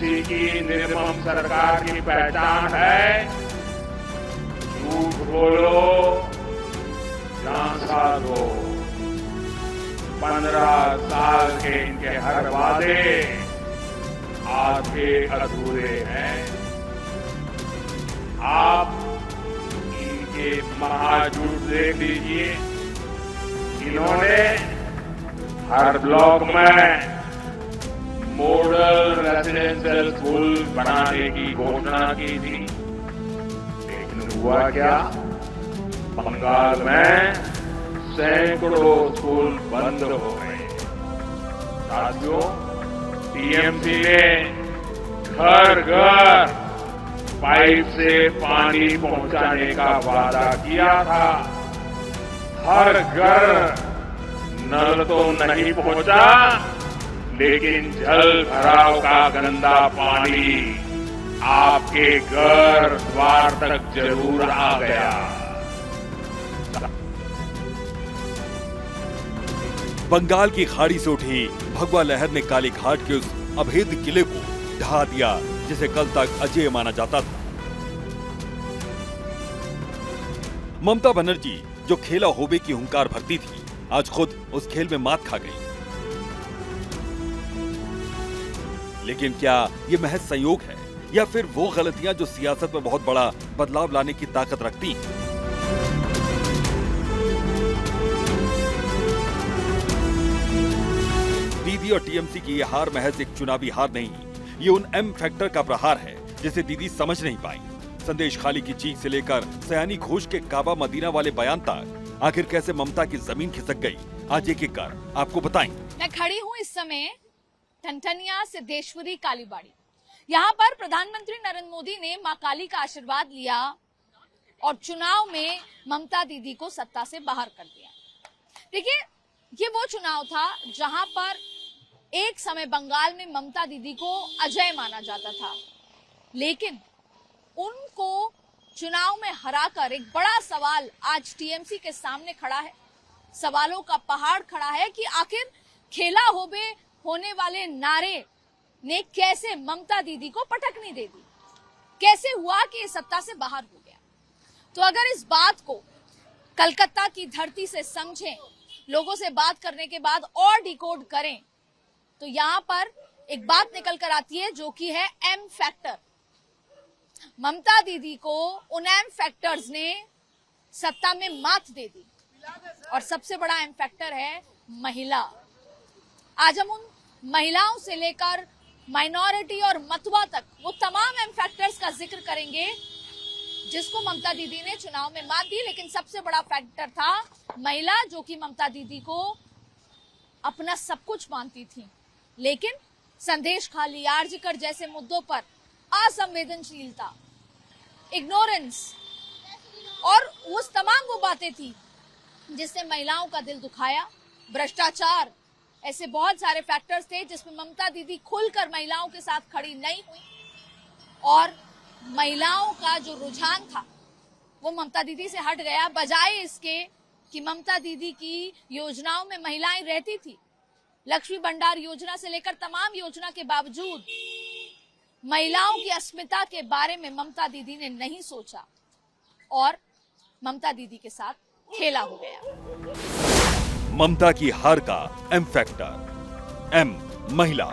TMC की निर्मम सरकार की पहचान है झूठ बोलो, झांसा दो। 15 साल के इनके हर वादे आधे अधूरे हैं। आप इनके महाझूठ देख लीजिए। इन्होंने हर ब्लॉक में मॉडल रेजिडेंशियल स्कूल बनाने की घोषणा की थी, लेकिन हुआ क्या? बंगाल में सैकड़ों स्कूल बंद हो गए। साथियों, टीएमसी ने घर घर पाइप से पानी पहुंचाने का वादा किया था। हर घर नल तो नहीं पहुंचा, लेकिन जल भराव का गंदा पानी आपके घर द्वार तक जरूर आ गया। बंगाल की खाड़ी से उठी भगवा लहर ने काली घाट के उस अभेद किले को ढहा दिया जिसे कल तक अजेय माना जाता था। ममता बनर्जी जो खेला होबे की हुंकार भरती थी, आज खुद उस खेल में मात खा गई। लेकिन क्या ये महज संयोग है या फिर वो गलतियां जो सियासत में बहुत बड़ा बदलाव लाने की ताकत रखती हैं? दीदी और टीएमसी की ये हार महज एक चुनावी हार नहीं, ये उन एम फैक्टर का प्रहार है जिसे दीदी समझ नहीं पाई। संदेश खाली की चीख से लेकर सयानी घोष के काबा मदीना वाले बयान तक आखिर कैसे ममता की जमीन खिसक गई, आज एक एक कर आपको बताएं। मैं खड़ी हूँ इस समय ठनठनिया सिद्धेश्वरी कालीबाड़ी। यहाँ पर प्रधानमंत्री नरेंद्र मोदी ने मां काली का आशीर्वाद लिया और चुनाव में ममता दीदी को सत्ता से बाहर कर दिया। देखिए, ये वो चुनाव था जहां पर एक समय बंगाल में ममता दीदी को अजय माना जाता था, लेकिन उनको चुनाव में हराकर एक बड़ा सवाल आज टीएमसी के सामने खड़ा है। सवालों का पहाड़ खड़ा है कि आखिर खेला होबे होने वाले नारे ने कैसे ममता दीदी को पटकनी दे दी, कैसे हुआ कि ये सत्ता से बाहर हो गया। तो अगर इस बात को कलकत्ता की धरती से समझें, लोगों से बात करने के बाद और डिकोड करें, तो यहाँ पर एक बात निकल कर आती है जो कि है एम फैक्टर। ममता दीदी को उन एम फैक्टर्स ने सत्ता में मात दे दी और सबसे बड़ा एम फैक्टर है महिला। आज हम उन महिलाओं से लेकर माइनॉरिटी और मतवा तक वो तमाम एम फैक्टर्स का जिक्र करेंगे जिसको ममता दीदी ने चुनाव में मात दी। लेकिन सबसे बड़ा फैक्टर था महिला, जो कि ममता दीदी को अपना सब कुछ मानती थी, लेकिन संदेश खाली, आरजीकर जैसे मुद्दों पर असंवेदनशीलता, इग्नोरेंस और उस तमाम वो बातें थी जिससे महिलाओं का दिल दुखाया। भ्रष्टाचार, ऐसे बहुत सारे फैक्टर्स थे जिसमें ममता दीदी खुलकर महिलाओं के साथ खड़ी नहीं हुई और महिलाओं का जो रुझान था वो ममता दीदी से हट गया। बजाय इसके कि ममता दीदी की योजनाओं में महिलाएं रहती थी, लक्ष्मी भंडार योजना से लेकर तमाम योजना के बावजूद महिलाओं की अस्मिता के बारे में ममता दीदी ने नहीं सोचा और ममता दीदी के साथ खेला हो गया। ममता की हार का एम फैक्टर, एम महिला,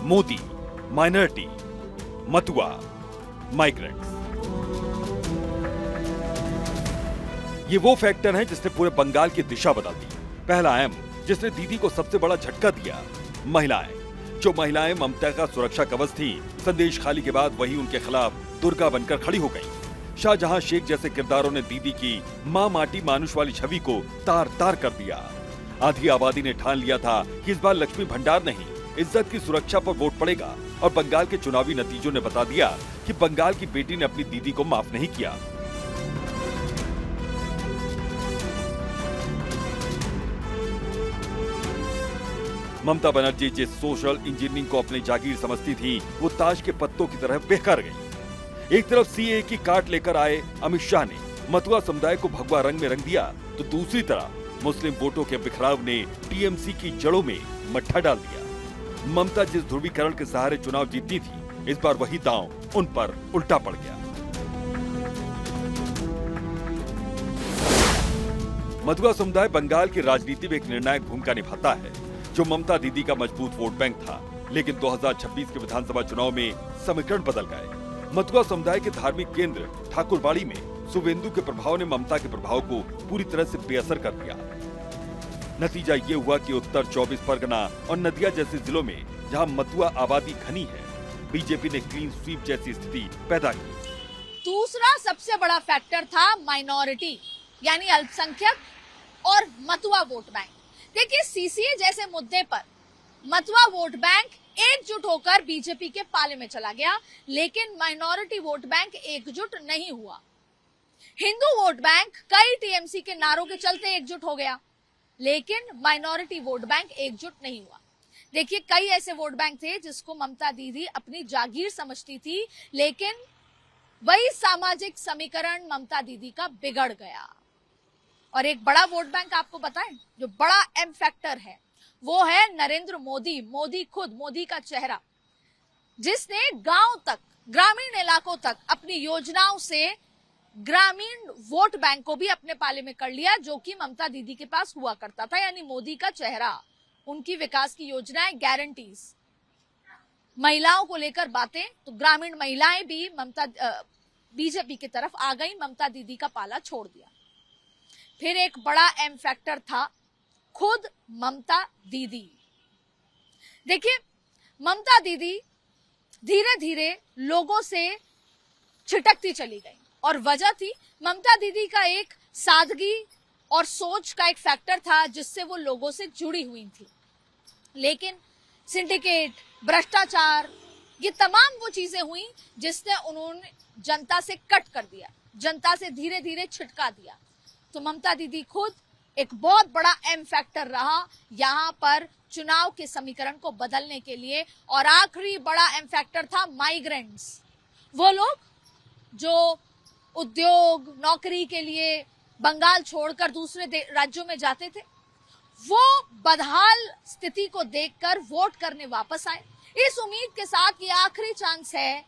मोदी माइनॉरिटी, मतुआ माइग्रेंट्स। ये वो फैक्टर हैं जिसने पूरे बंगाल की दिशा बदल दी। पहला एम जिसने दीदी को सबसे बड़ा झटका दिया, महिलाएं। जो महिलाएं ममता का सुरक्षा कवच थी, संदेश खाली के बाद वही उनके खिलाफ दुर्गा बनकर खड़ी हो गई। शाहजहां शेख जैसे किरदारों ने दीदी की मां माटी मानुष वाली छवि को तार तार कर दिया। आधी आबादी ने ठान लिया था कि इस बार लक्ष्मी भंडार नहीं, इज्जत की सुरक्षा पर वोट पड़ेगा और बंगाल के चुनावी नतीजों ने बता दिया कि बंगाल की बेटी ने अपनी दीदी को माफ नहीं किया। ममता बनर्जी जिस सोशल इंजीनियरिंग को अपनी जागीर समझती थी, वो ताश के पत्तों की तरह बेकार गई। एक तरफ सीए की काट लेकर आए अमित शाह ने मतुआ समुदाय को भगवा रंग में रंग दिया, तो दूसरी तरफ मुस्लिम वोटों के बिखराव ने टीएमसी की जड़ों में मट्ठा डाल दिया। ममता जिस ध्रुवीकरण के सहारे चुनाव जीतती थी, इस बार वही दांव उन पर उल्टा पड़ गया। मधुआ समुदाय बंगाल की राजनीति में एक निर्णायक भूमिका निभाता है, जो ममता दीदी का मजबूत वोट बैंक था। लेकिन 2026 के विधानसभा चुनाव में समीकरण बदल गए। मधुआ समुदाय के धार्मिक केंद्र ठाकुरबाड़ी में शुभेंदु के प्रभाव ने ममता के प्रभाव को पूरी तरह से बेअसर कर दिया। नतीजा ये हुआ कि उत्तर 24 परगना और नदिया जैसे जिलों में जहां मथुआ आबादी घनी है, बीजेपी ने क्लीन स्वीप जैसी स्थिति पैदा की। दूसरा सबसे बड़ा फैक्टर था माइनॉरिटी, यानी अल्पसंख्यक और मथुआ वोट बैंक। देखिए, सीसीए जैसे मुद्दे पर मथुआ वोट बैंक एकजुट होकर बीजेपी के पाले में चला गया, लेकिन माइनॉरिटी वोट बैंक एकजुट नहीं हुआ। हिंदू वोट बैंक कई टीएमसी के नारों के चलते एकजुट हो गया, लेकिन माइनॉरिटी वोट बैंक एकजुट नहीं हुआ। देखिए, कई ऐसे वोट बैंक थे जिसको ममता दीदी अपनी जागीर समझती थी, लेकिन वही सामाजिक समीकरण ममता दीदी का बिगड़ गया। और एक बड़ा वोट बैंक आपको बताएं, जो बड़ा एम फैक्टर है, वो है नरेंद्र मोदी। मोदी खुद, मोदी का चेहरा, जिसने गांव तक, ग्रामीण इलाकों तक अपनी योजनाओं से ग्रामीण वोट बैंक को भी अपने पाले में कर लिया, जो कि ममता दीदी के पास हुआ करता था। यानी मोदी का चेहरा, उनकी विकास की योजनाएं, गारंटीज, महिलाओं को लेकर बातें, तो ग्रामीण महिलाएं भी बीजेपी की तरफ आ गई, ममता दीदी का पाला छोड़ दिया। फिर एक बड़ा एम फैक्टर था खुद ममता दीदी। देखिए, ममता दीदी धीरे धीरे लोगों से छिटकती चली गई, और वजह थी ममता दीदी का एक सादगी और सोच का एक फैक्टर था, जिससे वो लोगों से जुड़ी हुई थी। लेकिन सिंडिकेट, भ्रष्टाचार, ये तमाम वो चीजें हुई जिसने उन्होंने जनता से कट कर दिया, जनता से धीरे धीरे छिटका दिया। तो ममता दीदी खुद एक बहुत बड़ा एम फैक्टर रहा यहाँ पर चुनाव के समीकरण को बदलने के लिए। और आखिरी बड़ा एम फैक्टर था माइग्रेंट्स, वो लोग जो उद्योग, नौकरी के लिए बंगाल छोड़कर दूसरे राज्यों में जाते थे, वो बदहाल स्थिति को देखकर वोट करने वापस आए, इस उम्मीद के साथ कि आखिरी चांस है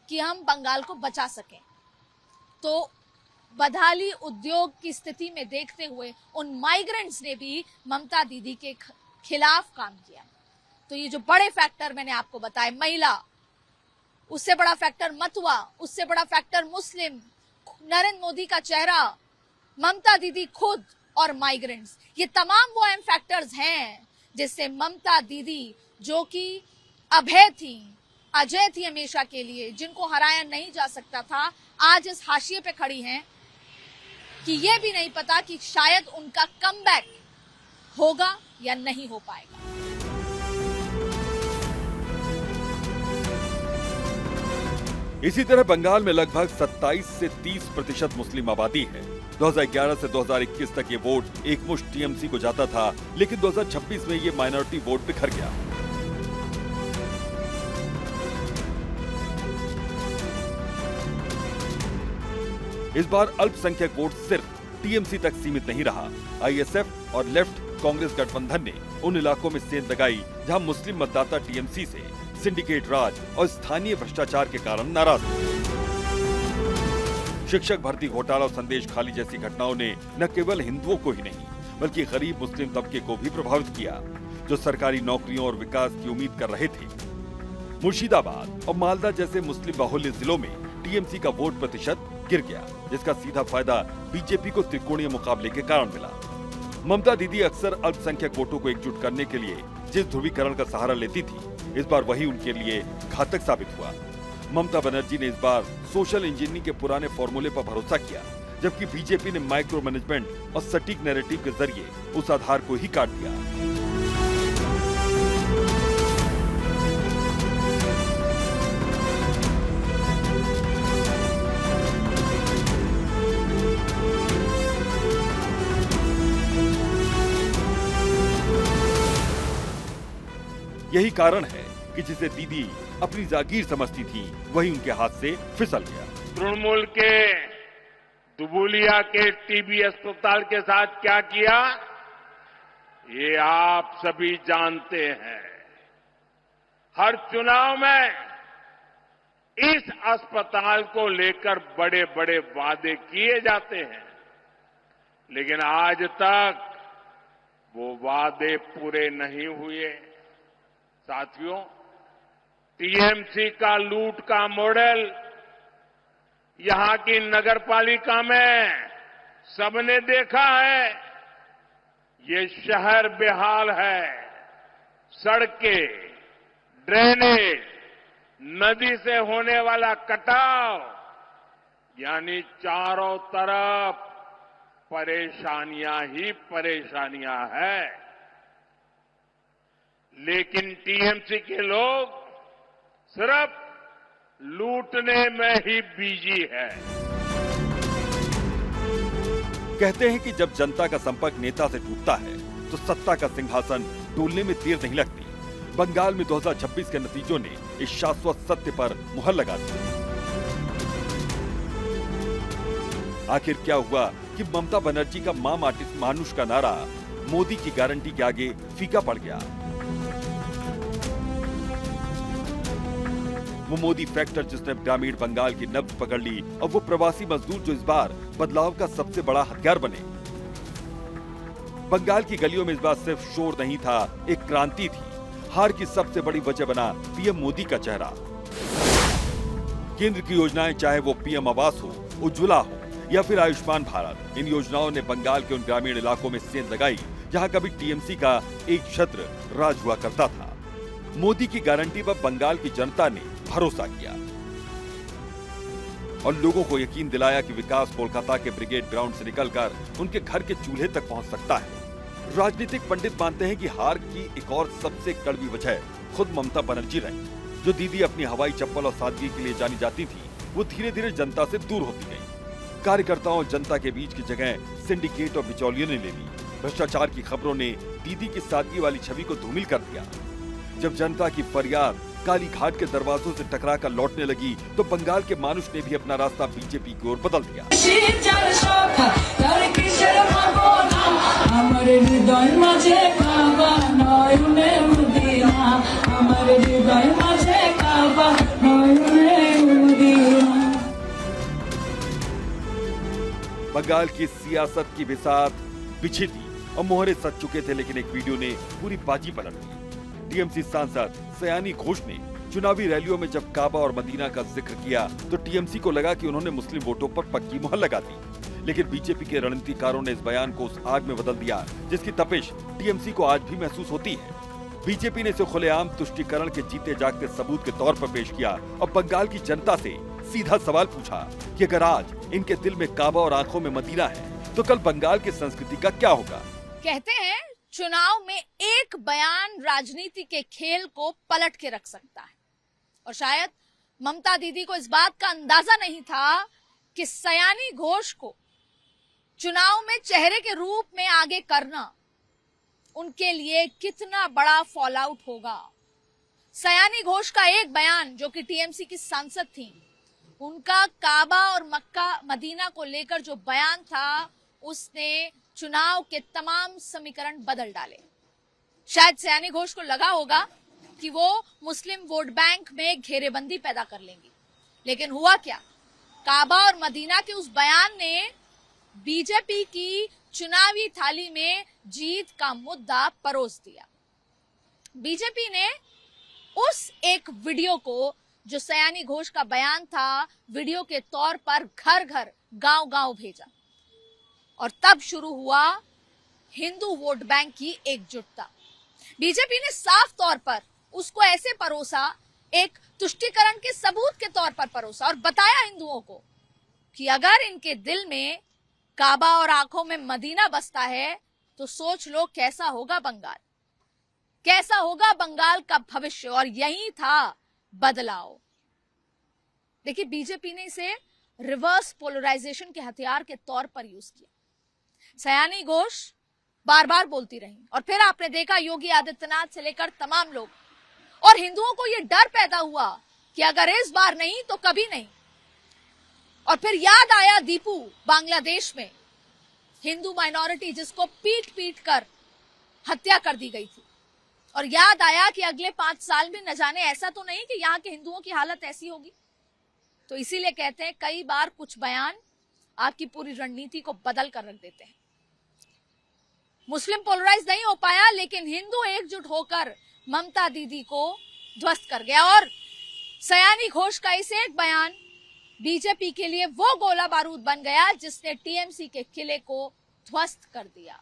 कि हम बंगाल को बचा सकें। तो बदहाली उद्योग की स्थिति में देखते हुए उन माइग्रेंट्स ने भी ममता दीदी के खिलाफ काम किया। तो ये जो बड़े फैक्टर मैंने आपको बताए, महिला, उससे बड़ा फैक्टर मथुआ, उससे बड़ा फैक्टर मुस्लिम, नरेंद्र मोदी का चेहरा, ममता दीदी खुद और माइग्रेंट्स, ये तमाम वो एम फैक्टर्स हैं जिससे ममता दीदी, जो कि अभय थी, अजय थी हमेशा के लिए, जिनको हराया नहीं जा सकता था, आज इस हाशिए पे खड़ी हैं कि ये भी नहीं पता कि शायद उनका कमबैक होगा या नहीं हो पाएगा। इसी तरह बंगाल में लगभग 27 से 30% मुस्लिम आबादी है। 2011 से 2021 तक ये वोट एकमुश्त टीएमसी को जाता था, लेकिन 2026 में ये माइनॉरिटी वोट बिखर गया। इस बार अल्पसंख्यक वोट सिर्फ टीएमसी तक सीमित नहीं रहा। आईएसएफ और लेफ्ट कांग्रेस गठबंधन ने उन इलाकों में सेंध लगाई जहां मुस्लिम मतदाता टीएमसी से सिंडिकेट राज और स्थानीय भ्रष्टाचार के कारण नाराज थे। शिक्षक भर्ती घोटाला और संदेश खाली जैसी घटनाओं ने न केवल हिंदुओं को ही नहीं, बल्कि गरीब मुस्लिम तबके को भी प्रभावित किया, जो सरकारी नौकरियों और विकास की उम्मीद कर रहे थे। मुर्शिदाबाद और मालदा जैसे मुस्लिम बाहुल्य जिलों में टीएमसी का वोट प्रतिशत गिर गया, जिसका सीधा फायदा बीजेपी को त्रिकोणीय मुकाबले के कारण मिला। ममता दीदी अक्सर अल्पसंख्यक वोटों को एकजुट करने के लिए जिस ध्रुवीकरण का सहारा लेती थी, इस बार वही उनके लिए घातक साबित हुआ। ममता बनर्जी ने इस बार सोशल इंजीनियरिंग के पुराने फॉर्मूले पर भरोसा किया, जबकि बीजेपी ने माइक्रो मैनेजमेंट और सटीक नैरेटिव के जरिए उस आधार को ही काट दिया। यही कारण है कि जिसे दीदी अपनी जागीर समझती थी, वही उनके हाथ से फिसल गया। तृणमूल के दुबुलिया के टीबी अस्पताल के साथ क्या किया, ये आप सभी जानते हैं। हर चुनाव में इस अस्पताल को लेकर बड़े बड़े वादे किए जाते हैं, लेकिन आज तक वो वादे पूरे नहीं हुए। साथियों, टीएमसी का लूट का मॉडल यहां की नगरपालिका में सबने देखा है। ये शहर बेहाल है। सड़कें, ड्रेनेज, नदी से होने वाला कटाव, यानी चारों तरफ परेशानियां ही परेशानियां हैं। लेकिन टीएमसी के लोग सिर्फ लूटने में ही बिजी है। कहते हैं कि जब जनता का संपर्क नेता से टूटता है तो सत्ता का सिंहासन डोलने में देर नहीं लगती। बंगाल में 2026 के नतीजों ने इस शाश्वत सत्य पर मुहर लगा दी। आखिर क्या हुआ कि ममता बनर्जी का मां मानुष का नारा मोदी की गारंटी के आगे फीका पड़ गया। वो मोदी फैक्टर जिसने ग्रामीण बंगाल की नब्ज पकड़ ली और वो प्रवासी मजदूर जो इस बार बदलाव का सबसे बड़ा हथियार बने। बंगाल की गलियों में इस बार सिर्फ शोर नहीं था, एक क्रांति थी। हार की सबसे बड़ी वजह बना पीएम मोदी का चेहरा। केंद्र की योजनाएं, चाहे वो पीएम आवास हो, उज्ज्वला हो या फिर आयुष्मान भारत, इन योजनाओं ने बंगाल के उन ग्रामीण इलाकों में सेंध लगाई जहां कभी टीएमसी का एक छत्र राज हुआ करता था। मोदी की गारंटी पर बंगाल की जनता ने भरोसा किया और लोगों को यकीन दिलाया कि विकास कोलकाता के ब्रिगेड ग्राउंड से निकलकर उनके घर के चूल्हे तक पहुंच सकता है। राजनीतिक पंडित मानते हैं कि हार की एक और सबसे कड़वी वजह खुद ममता बनर्जी रही। जो दीदी अपनी हवाई चप्पल और सादगी के लिए जानी जाती थी, वो धीरे धीरे जनता से दूर होती गई। कार्यकर्ताओं और जनता के बीच की जगह सिंडिकेट और बिचौलियों ने ले ली। भ्रष्टाचार की खबरों ने दीदी की सादगी वाली छवि को धूमिल कर दिया। जब जनता की फरियाद काली घाट के दरवाजों से टकरा कर लौटने लगी तो बंगाल के मानुष ने भी अपना रास्ता बीजेपी की ओर बदल दिया। बंगाल की सियासत की बिसात बिछी थी और मोहरे सज चुके थे, लेकिन एक वीडियो ने पूरी बाजी पलट दी। टीएमसी सांसद सयानी घोष ने चुनावी रैलियों में जब काबा और मदीना का जिक्र किया तो टीएमसी को लगा कि उन्होंने मुस्लिम वोटों पर पक्की मुहर लगा दी। लेकिन बीजेपी के रणनीतिकारों ने इस बयान को उस आग में बदल दिया जिसकी तपिश टीएमसी को आज भी महसूस होती है। बीजेपी ने इसे खुलेआम तुष्टीकरण के जीते जागते सबूत के तौर पर पेश किया और बंगाल की जनता से सीधा सवाल पूछा कि अगर आज इनके दिल में काबा और आंखों में मदीना है तो कल बंगाल की संस्कृति का क्या होगा। कहते हैं चुनाव में एक बयान राजनीति के खेल को पलट के रख सकता है, और शायद ममता दीदी को इस बात का अंदाजा नहीं था कि सयानी घोष को चुनाव में चेहरे के रूप में आगे करना उनके लिए कितना बड़ा फॉल आउट होगा। सयानी घोष का एक बयान, जो कि टीएमसी की सांसद थी, उनका काबा और मक्का मदीना को लेकर जो बयान था, उसने चुनाव के तमाम समीकरण बदल डाले। शायद सयानी घोष को लगा होगा कि वो मुस्लिम वोट बैंक में घेरेबंदी पैदा कर लेंगी, लेकिन हुआ क्या? काबा और मदीना के उस बयान ने बीजेपी की चुनावी थाली में जीत का मुद्दा परोस दिया। बीजेपी ने उस एक वीडियो को, जो सयानी घोष का बयान था, वीडियो के तौर पर घर घर गांव गांव भेजा और तब शुरू हुआ हिंदू वोट बैंक की एकजुटता। बीजेपी ने साफ तौर पर उसको ऐसे परोसा, एक तुष्टीकरण के सबूत के तौर पर परोसा और बताया हिंदुओं को कि अगर इनके दिल में काबा और आंखों में मदीना बसता है तो सोच लो कैसा होगा बंगाल, कैसा होगा बंगाल का भविष्य। और यही था बदलाव। देखिए, बीजेपी ने इसे रिवर्स पोलराइजेशन के हथियार के तौर पर यूज किया। सयानी घोष बार बार बोलती रही और फिर आपने देखा योगी आदित्यनाथ से लेकर तमाम लोग, और हिंदुओं को यह डर पैदा हुआ कि अगर इस बार नहीं तो कभी नहीं। और फिर याद आया दीपू, बांग्लादेश में हिंदू माइनॉरिटी जिसको पीट पीट कर हत्या कर दी गई थी। और याद आया कि अगले 5 साल में न जाने ऐसा तो नहीं कि यहाँ के हिंदुओं की हालत ऐसी होगी। तो इसीलिए कहते हैं कई बार कुछ बयान आपकी पूरी रणनीति को बदल कर रख देते हैं। मुस्लिम पोलराइज नहीं हो पाया, लेकिन हिंदू एकजुट होकर ममता दीदी को ध्वस्त कर गया। और सयानी घोष का इस एक बयान बीजेपी के लिए वो गोला बारूद बन गया जिसने टीएमसी के किले को ध्वस्त कर दिया।